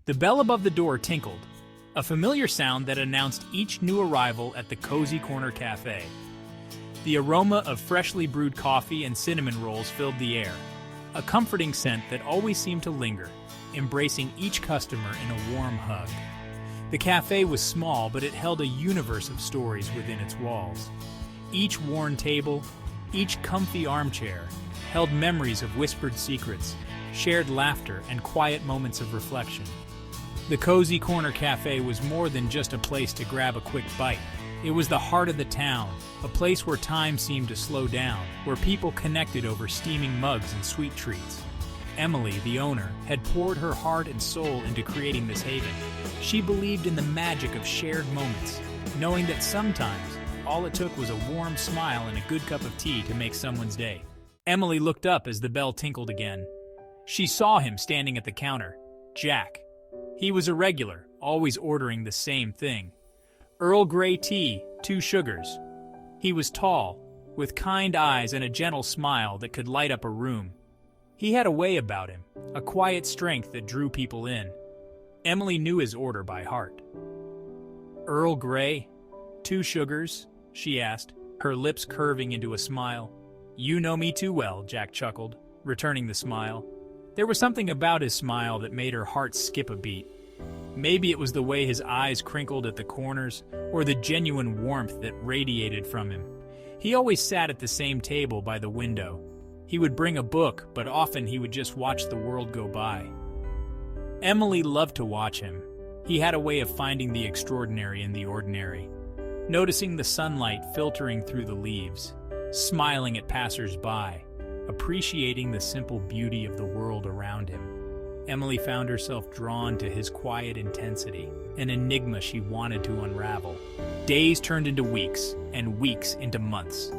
The bell above the door tinkled, a familiar sound that announced each new arrival at the Cozy Corner Cafe. The aroma of freshly brewed coffee and cinnamon rolls filled the air, a comforting scent that always seemed to linger, embracing each customer in a warm hug. The cafe was small, but it held a universe of stories within its walls. Each worn table, each comfy armchair, held memories of whispered secrets, shared laughter, and quiet moments of reflection. The Cozy Corner Cafe was more than just a place to grab a quick bite. It was the heart of the town, a place where time seemed to slow down, where people connected over steaming mugs and sweet treats. Emily, the owner, had poured her heart and soul into creating this haven. She believed in the magic of shared moments, knowing that sometimes all it took was a warm smile and a good cup of tea to make someone's day. Emily looked up as the bell tinkled again. She saw him standing at the counter, Jack. He was a regular, always ordering the same thing. Earl Grey tea, 2 sugars. He was tall, with kind eyes and a gentle smile that could light up a room. He had a way about him, a quiet strength that drew people in. Emily knew his order by heart. "Earl Grey, 2 sugars?" she asked, her lips curving into a smile. "You know me too well," Jack chuckled, returning the smile. There was something about his smile that made her heart skip a beat. Maybe it was the way his eyes crinkled at the corners, or the genuine warmth that radiated from him. He always sat at the same table by the window. He would bring a book, but often he would just watch the world go by. Emily loved to watch him. He had a way of finding the extraordinary in the ordinary, noticing the sunlight filtering through the leaves, smiling at passers-by, appreciating the simple beauty of the world around him. Emily found herself drawn to his quiet intensity, an enigma she wanted to unravel. Days turned into weeks, and weeks into months.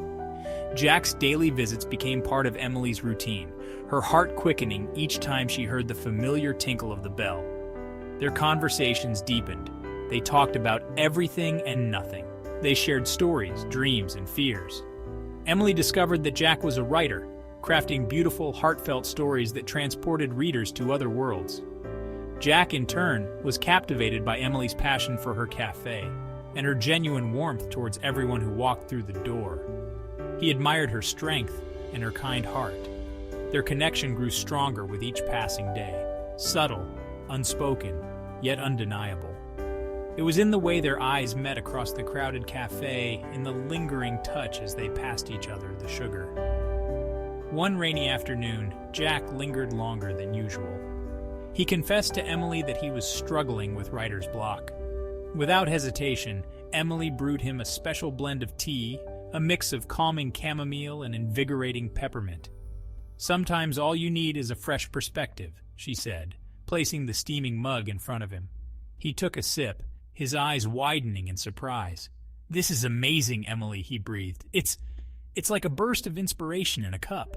Jack's daily visits became part of Emily's routine, her heart quickening each time she heard the familiar tinkle of the bell. Their conversations deepened. They talked about everything and nothing. They shared stories, dreams, and fears. Emily discovered that Jack was a writer, crafting beautiful, heartfelt stories that transported readers to other worlds. Jack, in turn, was captivated by Emily's passion for her cafe and her genuine warmth towards everyone who walked through the door. He admired her strength and her kind heart. Their connection grew stronger with each passing day, subtle, unspoken, yet undeniable. It was in the way their eyes met across the crowded cafe, in the lingering touch as they passed each other the sugar. One rainy afternoon, Jack lingered longer than usual. He confessed to Emily that he was struggling with writer's block. Without hesitation, Emily brewed him a special blend of tea, a mix of calming chamomile and invigorating peppermint. "Sometimes all you need is a fresh perspective," she said, placing the steaming mug in front of him. He took a sip, his eyes widening in surprise. "This is amazing, Emily," he breathed. It's like a burst of inspiration in a cup."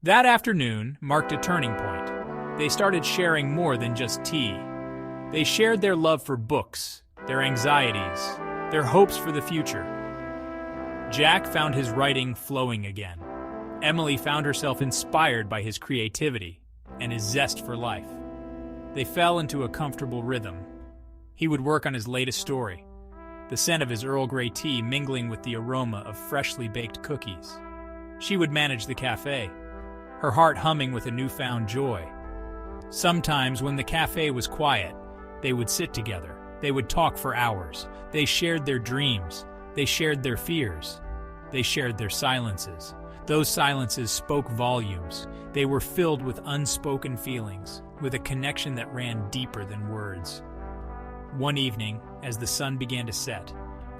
That afternoon marked a turning point. They started sharing more than just tea. They shared their love for books, their anxieties, their hopes for the future. Jack found his writing flowing again. Emily found herself inspired by his creativity and his zest for life. They fell into a comfortable rhythm. He would work on his latest story, the scent of his Earl Grey tea mingling with the aroma of freshly baked cookies. She would manage the cafe, her heart humming with a newfound joy. Sometimes, when the cafe was quiet, they would sit together. They would talk for hours. They shared their dreams. They shared their fears. They shared their silences. Those silences spoke volumes. They were filled with unspoken feelings, with a connection that ran deeper than words. One evening, as the sun began to set,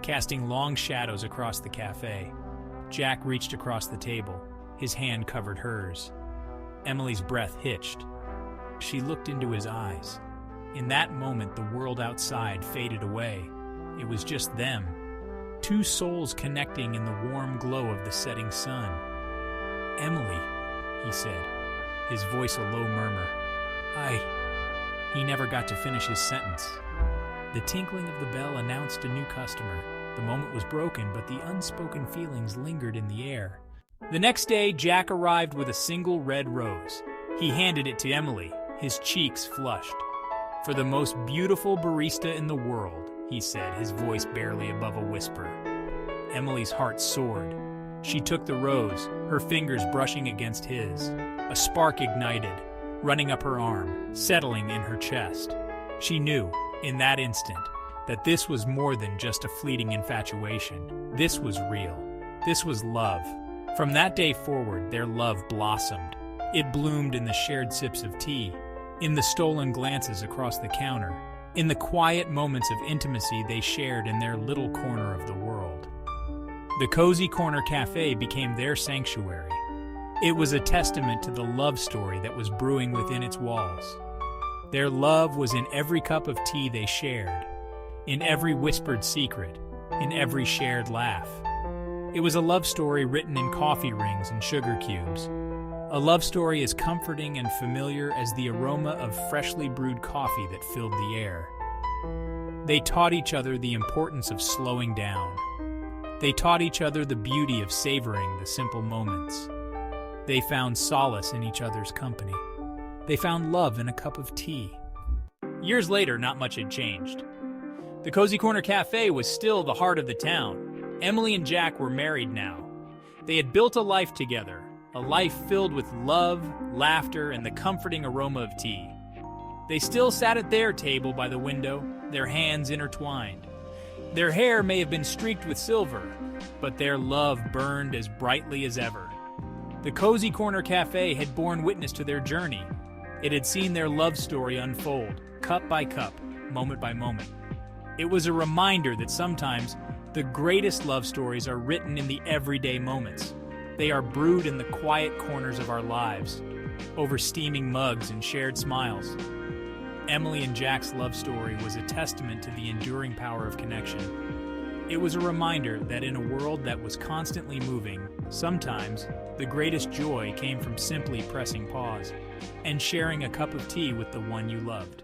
casting long shadows across the cafe, Jack reached across the table. His hand covered hers. Emily's breath hitched. She looked into his eyes. In that moment, the world outside faded away. It was just them, 2 souls connecting in the warm glow of the setting sun. "Emily," he said, his voice a low murmur. He never got to finish his sentence. The tinkling of the bell announced a new customer. The moment was broken, but the unspoken feelings lingered in the air. The next day, Jack arrived with a single red rose. He handed it to Emily, his cheeks flushed. "For the most beautiful barista in the world," he said, his voice barely above a whisper. Emily's heart soared. She took the rose, her fingers brushing against his. A spark ignited, running up her arm, settling in her chest. She knew, in that instant, that this was more than just a fleeting infatuation. This was real. This was love. From that day forward, their love blossomed. It bloomed in the shared sips of tea, in the stolen glances across the counter, in the quiet moments of intimacy they shared in their little corner of the world. The Cozy Corner Cafe became their sanctuary. It was a testament to the love story that was brewing within its walls. Their love was in every cup of tea they shared, in every whispered secret, in every shared laugh. It was a love story written in coffee rings and sugar cubes. A love story as comforting and familiar as the aroma of freshly brewed coffee that filled the air. They taught each other the importance of slowing down. They taught each other the beauty of savoring the simple moments. They found solace in each other's company. They found love in a cup of tea. Years later, not much had changed. The Cozy Corner Cafe was still the heart of the town. Emily and Jack were married now. They had built a life together, a life filled with love, laughter, and the comforting aroma of tea. They still sat at their table by the window, their hands intertwined. Their hair may have been streaked with silver, but their love burned as brightly as ever. The Cozy Corner Cafe had borne witness to their journey. It had seen their love story unfold, cup by cup, moment by moment. It was a reminder that sometimes the greatest love stories are written in the everyday moments. They are brewed in the quiet corners of our lives, over steaming mugs and shared smiles. Emily and Jack's love story was a testament to the enduring power of connection. It was a reminder that in a world that was constantly moving, sometimes the greatest joy came from simply pressing pause and sharing a cup of tea with the one you loved.